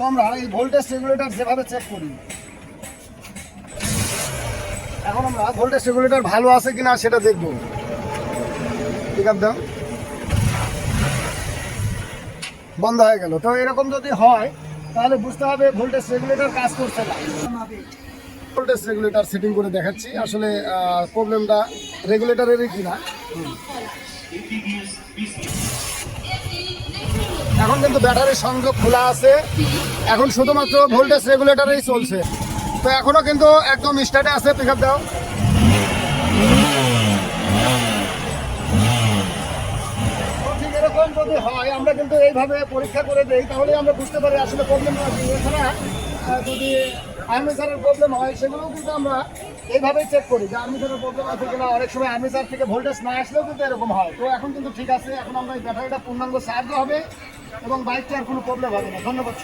তো আমরা এই ভোল্টেজ রেগুলেটর যেভাবে চেক করি, এখন আমরা ভোল্টেজ রেগুলেটর ভালো আছে কিনা সেটা দেখব। ঠিক আছে, দাও বন্ধ হয়ে গেল। তো এরকম যদি হয় তাহলে বুঝতে হবে ভোল্টেজ রেগুলেটর কাজ করছে না। ভোল্টেজ রেগুলেটর সেটিং করে দেখাচ্ছি আসলে প্রবলেমটা রেগুলেটরেরই কিনা। এখন কিন্তু ব্যাটারির সংযোগ খোলা আছে, এখন শুধুমাত্র ভোল্টেজ রেগুলেটরেই চলছে। তো এখনো কিন্তু একদম স্টার্টে আছে। পিক আপ দাও। ঠিক এরকম যদি হয় আমরা কিন্তু এইভাবে পরীক্ষা করে দেই, তাহলে আমরা বুঝতে পারি আসলে প্রবলেমটা কি। এছাড়া যদি আর্মেচারের প্রবলেম হয় সেগুলোও কিন্তু আমরা এইভাবেই চেক করি যে আর্মেচারের প্রবলেম আছে কিনা। অনেক সময় আর্মেচার থেকে ভোল্টেজ না আসলেও কিন্তু এরকম হয়। তো এখন কিন্তু ঠিক আছে, এখন আমরা এই ব্যাটারিটা পূর্ণাঙ্গ চার্জ হবে এবং বাইকটা আর কোনো প্রবলেম হবে না। ধন্যবাদ।